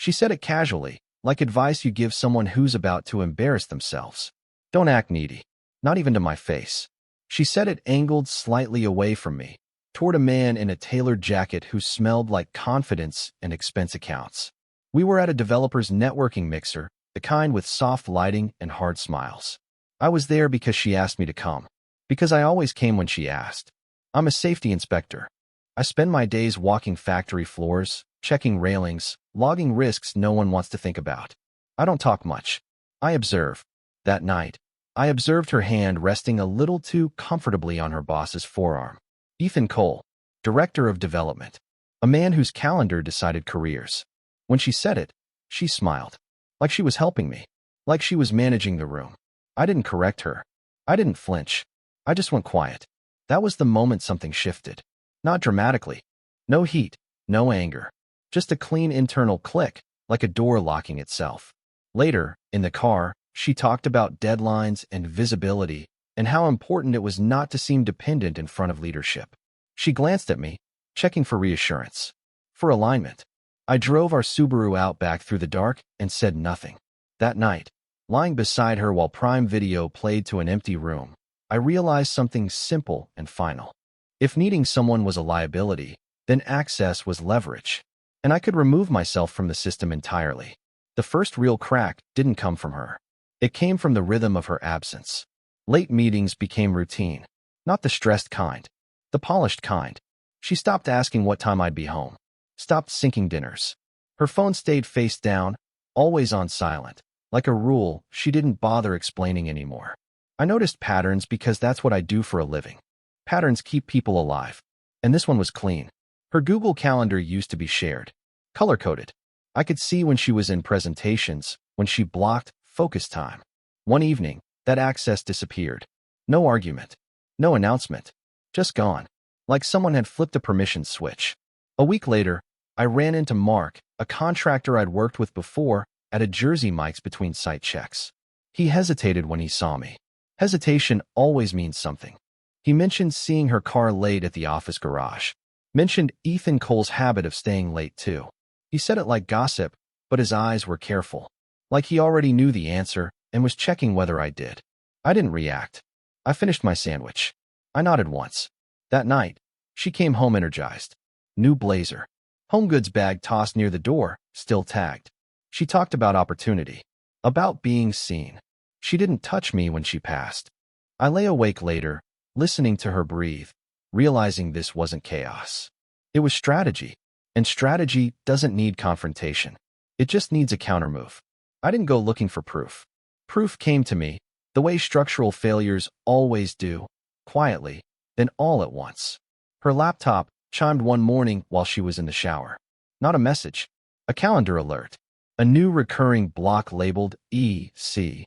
She said it casually, like advice you give someone who's about to embarrass themselves. Don't act needy. Not even to my face. She said it angled slightly away from me, toward a man in a tailored jacket who smelled like confidence and expense accounts. We were at a developer's networking mixer, the kind with soft lighting and hard smiles. I was there because she asked me to come. Because I always came when she asked. I'm a safety inspector. I spend my days walking factory floors, checking railings, logging risks no one wants to think about. I don't talk much. I observe. That night, I observed her hand resting a little too comfortably on her boss's forearm. Ethan Cole, director of development, a man whose calendar decided careers. When she said it, she smiled, like she was helping me, like she was managing the room. I didn't correct her. I didn't flinch. I just went quiet. That was the moment something shifted. Not dramatically. No heat, no anger. Just a clean internal click, like a door locking itself. Later, in the car, she talked about deadlines and visibility and how important it was not to seem dependent in front of leadership. She glanced at me, checking for reassurance, for alignment. I drove our Subaru Outback through the dark and said nothing. That night, lying beside her while Prime Video played to an empty room, I realized something simple and final. If needing someone was a liability, then access was leverage. And I could remove myself from the system entirely. The first real crack didn't come from her. It came from the rhythm of her absence. Late meetings became routine. Not the stressed kind. The polished kind. She stopped asking what time I'd be home. Stopped syncing dinners. Her phone stayed face down, always on silent. Like a rule, she didn't bother explaining anymore. I noticed patterns because that's what I do for a living. Patterns keep people alive. And this one was clean. Her Google Calendar used to be shared. Color-coded. I could see when she was in presentations, when she blocked focus time. One evening, that access disappeared. No argument. No announcement. Just gone. Like someone had flipped a permission switch. A week later, I ran into Mark, a contractor I'd worked with before, at a Jersey Mike's between site checks. He hesitated when he saw me. Hesitation always means something. He mentioned seeing her car late at the office garage. Mentioned Ethan Cole's habit of staying late too. He said it like gossip, but his eyes were careful. Like he already knew the answer and was checking whether I did. I didn't react. I finished my sandwich. I nodded once. That night, she came home energized. New blazer. Home goods bag tossed near the door, still tagged. She talked about opportunity. About being seen. She didn't touch me when she passed. I lay awake later, listening to her breathe, realizing this wasn't chaos. It was strategy. And strategy doesn't need confrontation. It just needs a countermove. I didn't go looking for proof. Proof came to me, the way structural failures always do, quietly, then all at once. Her laptop chimed one morning while she was in the shower. Not a message. A calendar alert. A new recurring block labeled EC.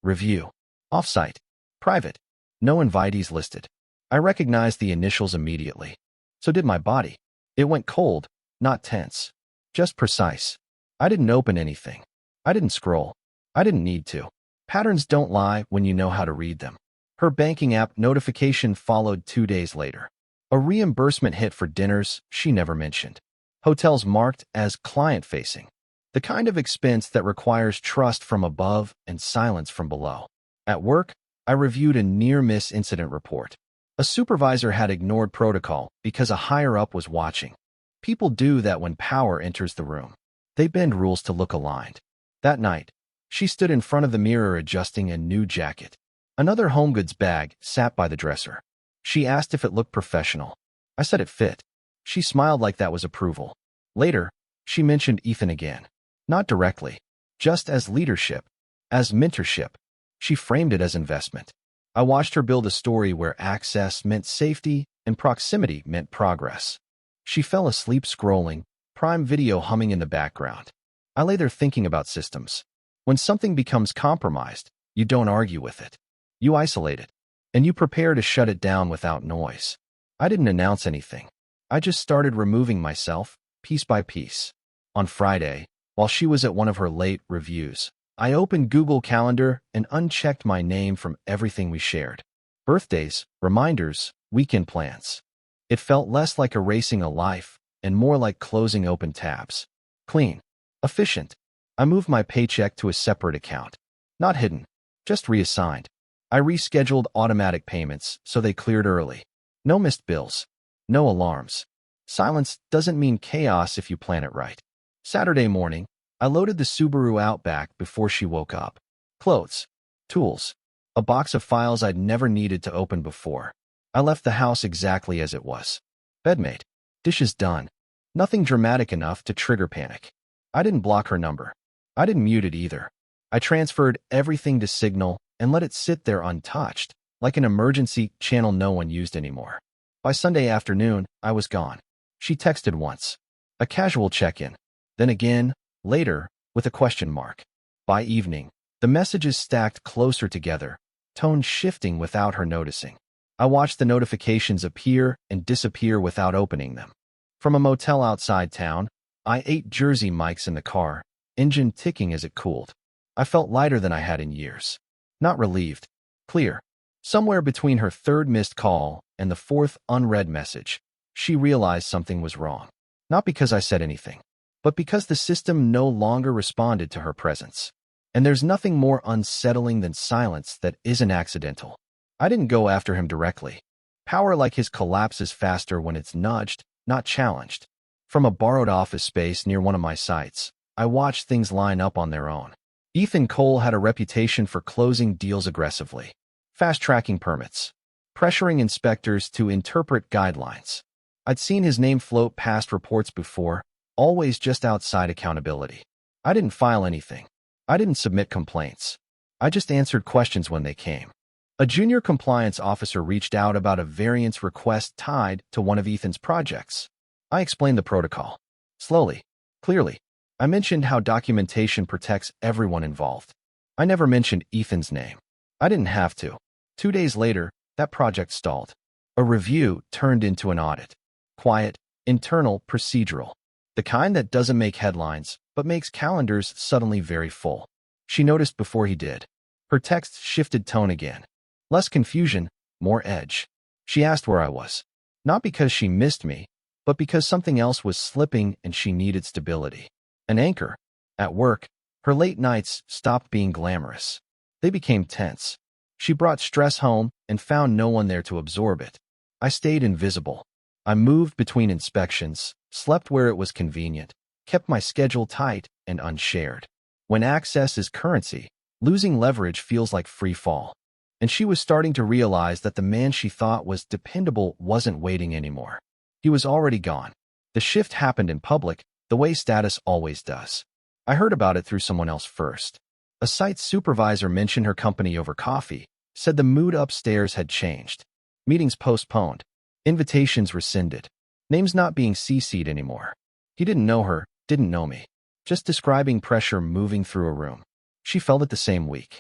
Review. Offsite. Private. No invitees listed. I recognized the initials immediately. So did my body. It went cold, not tense. Just precise. I didn't open anything. I didn't scroll. I didn't need to. Patterns don't lie when you know how to read them. Her banking app notification followed 2 days later. A reimbursement hit for dinners she never mentioned. Hotels marked as client-facing. The kind of expense that requires trust from above and silence from below. At work, I reviewed a near-miss incident report. A supervisor had ignored protocol because a higher-up was watching. People do that when power enters the room. They bend rules to look aligned. That night, she stood in front of the mirror adjusting a new jacket. Another home goods bag sat by the dresser. She asked if it looked professional. I said it fit. She smiled like that was approval. Later, she mentioned Ethan again. Not directly, just as leadership, as mentorship. She framed it as investment. I watched her build a story where access meant safety and proximity meant progress. She fell asleep scrolling, Prime Video humming in the background. I lay there thinking about systems. When something becomes compromised, you don't argue with it. You isolate it, and you prepare to shut it down without noise. I didn't announce anything. I just started removing myself, piece by piece. On Friday, while she was at one of her late reviews, I opened Google Calendar and unchecked my name from everything we shared. Birthdays, reminders, weekend plans. It felt less like erasing a life and more like closing open tabs. Clean. Efficient. I moved my paycheck to a separate account. Not hidden, just reassigned. I rescheduled automatic payments so they cleared early. No missed bills. No alarms. Silence doesn't mean chaos if you plan it right. Saturday morning, I loaded the Subaru Outback before she woke up. Clothes. Tools. A box of files I'd never needed to open before. I left the house exactly as it was. Bed made. Dishes done. Nothing dramatic enough to trigger panic. I didn't block her number. I didn't mute it either. I transferred everything to Signal and let it sit there untouched, like an emergency channel no one used anymore. By Sunday afternoon, I was gone. She texted once. A casual check-in. Then again, later, with a question mark. By evening, the messages stacked closer together, tone shifting without her noticing. I watched the notifications appear and disappear without opening them. From a motel outside town, I ate Jersey Mike's in the car, engine ticking as it cooled. I felt lighter than I had in years. Not relieved. Clear. Somewhere between her third missed call and the fourth unread message, she realized something was wrong. Not because I said anything, but because the system no longer responded to her presence. And there's nothing more unsettling than silence that isn't accidental. I didn't go after him directly. Power like his collapses faster when it's nudged, not challenged. From a borrowed office space near one of my sites, I watched things line up on their own. Ethan Cole had a reputation for closing deals aggressively, fast-tracking permits, pressuring inspectors to interpret guidelines. I'd seen his name float past reports before, always just outside accountability. I didn't file anything. I didn't submit complaints. I just answered questions when they came. A junior compliance officer reached out about a variance request tied to one of Ethan's projects. I explained the protocol. Slowly, clearly. I mentioned how documentation protects everyone involved. I never mentioned Ethan's name. I didn't have to. 2 days later, that project stalled. A review turned into an audit. Quiet, internal, procedural. The kind that doesn't make headlines, but makes calendars suddenly very full. She noticed before he did. Her text shifted tone again. Less confusion, more edge. She asked where I was. Not because she missed me, but because something else was slipping and she needed stability. An anchor. At work, her late nights stopped being glamorous. They became tense. She brought stress home and found no one there to absorb it. I stayed invisible. I moved between inspections, slept where it was convenient, kept my schedule tight and unshared. When access is currency, losing leverage feels like free fall. And she was starting to realize that the man she thought was dependable wasn't waiting anymore. He was already gone. The shift happened in public, the way status always does. I heard about it through someone else first. A site supervisor mentioned her company over coffee, said the mood upstairs had changed. Meetings postponed. Invitations rescinded. Names not being CC'd anymore. He didn't know her, didn't know me. Just describing pressure moving through a room. She felt it the same week.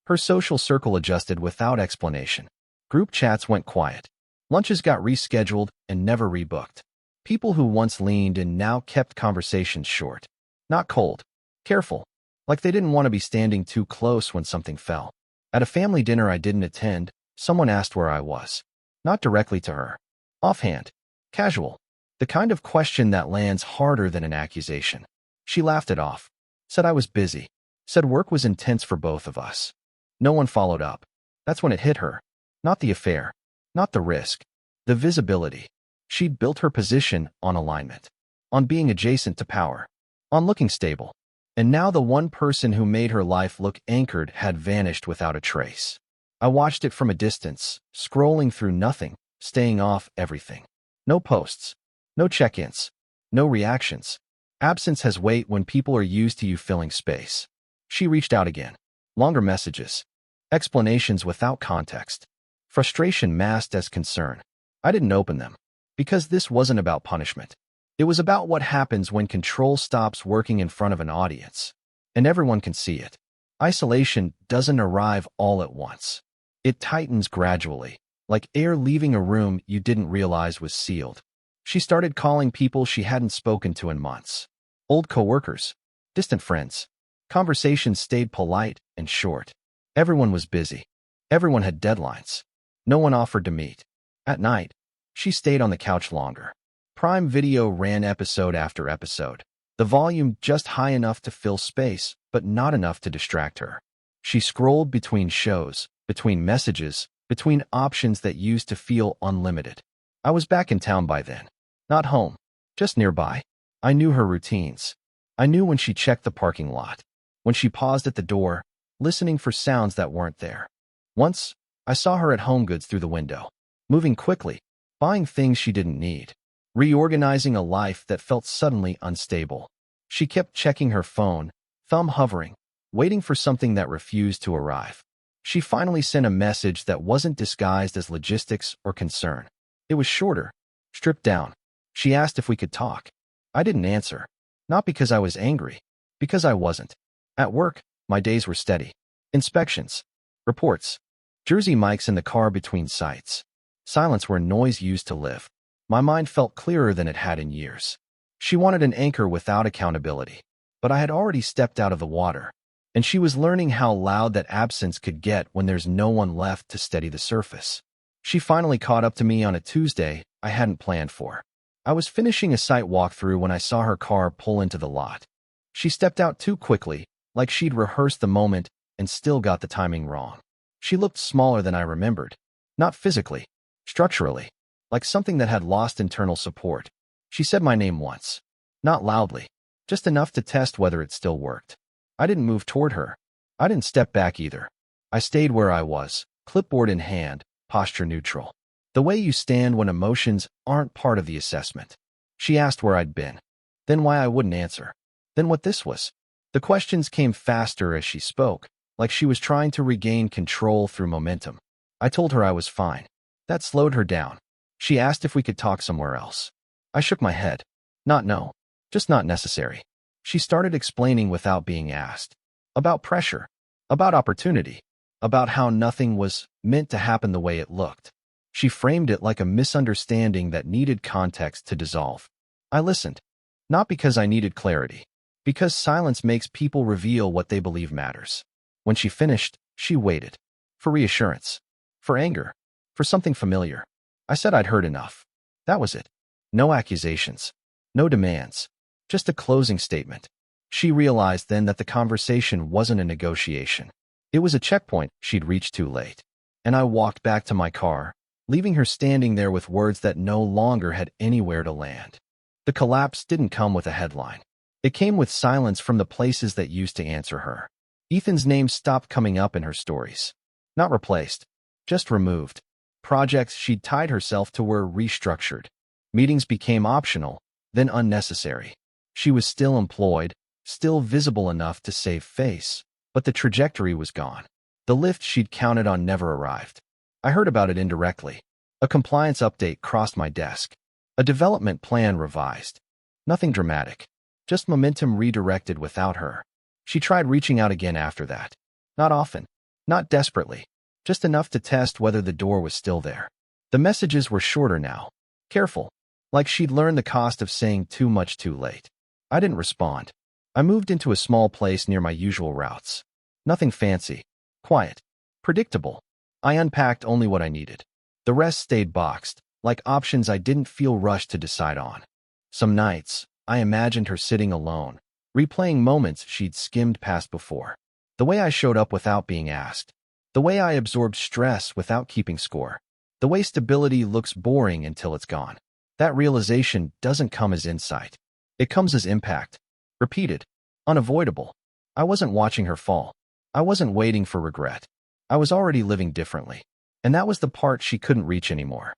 Her social circle adjusted without explanation. Group chats went quiet. Lunches got rescheduled and never rebooked. People who once leaned in now kept conversations short. Not cold. Careful. Like they didn't want to be standing too close when something fell. At a family dinner I didn't attend, someone asked where I was. Not directly to her. Offhand. Casual. The kind of question that lands harder than an accusation. She laughed it off. Said I was busy. Said work was intense for both of us. No one followed up. That's when it hit her. Not the affair. Not the risk. The visibility. She'd built her position on alignment. On being adjacent to power. On looking stable. And now the one person who made her life look anchored had vanished without a trace. I watched it from a distance, scrolling through nothing, staying off everything. No posts. No check-ins. No reactions. Absence has weight when people are used to you filling space. She reached out again. Longer messages. Explanations without context. Frustration masked as concern. I didn't open them. Because this wasn't about punishment. It was about what happens when control stops working in front of an audience. And everyone can see it. Isolation doesn't arrive all at once. It tightens gradually, like air leaving a room you didn't realize was sealed. She started calling people she hadn't spoken to in months. Old coworkers, distant friends. Conversations stayed polite and short. Everyone was busy. Everyone had deadlines. No one offered to meet. At night, she stayed on the couch longer. Prime Video ran episode after episode. the volume just high enough to fill space, but not enough to distract her. She scrolled between shows, between messages, between options that used to feel unlimited. I was back in town by then. Not home, just nearby. I knew her routines. I knew when she checked the parking lot, when she paused at the door, listening for sounds that weren't there. Once, I saw her at HomeGoods through the window, moving quickly, buying things she didn't need, reorganizing a life that felt suddenly unstable. She kept checking her phone, thumb hovering, waiting for something that refused to arrive. She finally sent a message that wasn't disguised as logistics or concern. It was shorter, stripped down. She asked if we could talk. I didn't answer. Not because I was angry, because I wasn't. At work, my days were steady. Inspections, reports, Jersey Mike's in the car between sites. Silence where noise used to live. My mind felt clearer than it had in years. She wanted an anchor without accountability, but I had already stepped out of the water, and she was learning how loud that absence could get when there's no one left to steady the surface. She finally caught up to me on a Tuesday I hadn't planned for. I was finishing a site walkthrough when I saw her car pull into the lot. She stepped out too quickly, like she'd rehearsed the moment and still got the timing wrong. She looked smaller than I remembered. Not physically, structurally, like something that had lost internal support. She said my name once. Not loudly, just enough to test whether it still worked. I didn't move toward her. I didn't step back either. I stayed where I was, clipboard in hand, posture neutral. The way you stand when emotions aren't part of the assessment. She asked where I'd been, then why I wouldn't answer, then what this was. The questions came faster as she spoke, like she was trying to regain control through momentum. I told her I was fine. That slowed her down. She asked if we could talk somewhere else. I shook my head. Not no, just not necessary. She started explaining without being asked. About pressure, about opportunity, about how nothing was meant to happen the way it looked. She framed it like a misunderstanding that needed context to dissolve. I listened, not because I needed clarity, because silence makes people reveal what they believe matters. When she finished, she waited. For reassurance. For anger. For something familiar. I said I'd heard enough. That was it. No accusations. No demands. Just a closing statement. She realized then that the conversation wasn't a negotiation. It was a checkpoint she'd reached too late. And I walked back to my car, leaving her standing there with words that no longer had anywhere to land. The collapse didn't come with a headline. It came with silence from the places that used to answer her. Ethan's name stopped coming up in her stories. Not replaced, just removed. Projects she'd tied herself to were restructured. Meetings became optional, then unnecessary. She was still employed, still visible enough to save face, but the trajectory was gone. The lift she'd counted on never arrived. I heard about it indirectly. A compliance update crossed my desk. A development plan revised. Nothing dramatic. Just momentum redirected without her. She tried reaching out again after that. Not often. Not desperately. Just enough to test whether the door was still there. The messages were shorter now. Careful. Like she'd learned the cost of saying too much too late. I didn't respond. I moved into a small place near my usual routes. Nothing fancy. Quiet. Predictable. I unpacked only what I needed. The rest stayed boxed, like options I didn't feel rushed to decide on. Some nights, I imagined her sitting alone, replaying moments she'd skimmed past before. The way I showed up without being asked. The way I absorbed stress without keeping score. The way stability looks boring until it's gone. That realization doesn't come as insight. It comes as impact. Repeated. Unavoidable. I wasn't watching her fall. I wasn't waiting for regret. I was already living differently. And that was the part she couldn't reach anymore.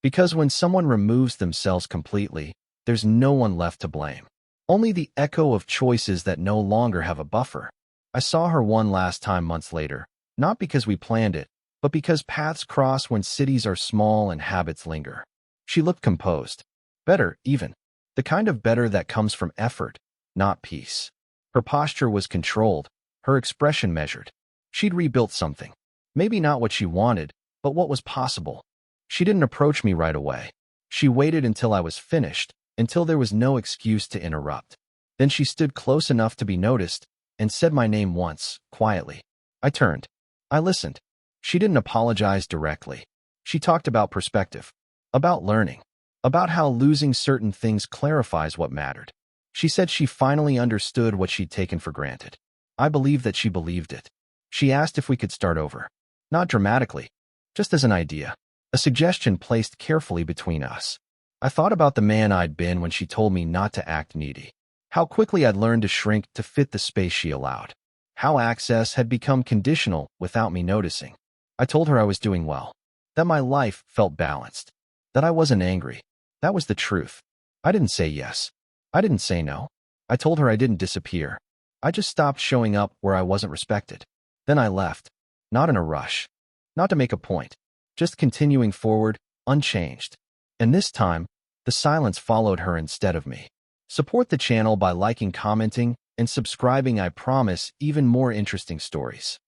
Because when someone removes themselves completely, there's no one left to blame. Only the echo of choices that no longer have a buffer. I saw her one last time months later, not because we planned it, but because paths cross when cities are small and habits linger. She looked composed. Better, even. The kind of better that comes from effort, not peace. Her posture was controlled, her expression measured. She'd rebuilt something. Maybe not what she wanted, but what was possible. She didn't approach me right away. She waited until I was finished, until there was no excuse to interrupt. Then she stood close enough to be noticed and said my name once, quietly. I turned. I listened. She didn't apologize directly. She talked about perspective, about learning, about how losing certain things clarifies what mattered. She said she finally understood what she'd taken for granted. I believed that she believed it. She asked if we could start over. Not dramatically, just as an idea. A suggestion placed carefully between us. I thought about the man I'd been when she told me not to act needy. How quickly I'd learned to shrink to fit the space she allowed. How access had become conditional without me noticing. I told her I was doing well. That my life felt balanced. That I wasn't angry. That was the truth. I didn't say yes. I didn't say no. I told her I didn't disappear. I just stopped showing up where I wasn't respected. Then I left. Not in a rush. Not to make a point. Just continuing forward, unchanged. And this time, the silence followed her instead of me. Support the channel by liking, commenting, and subscribing. I promise even more interesting stories.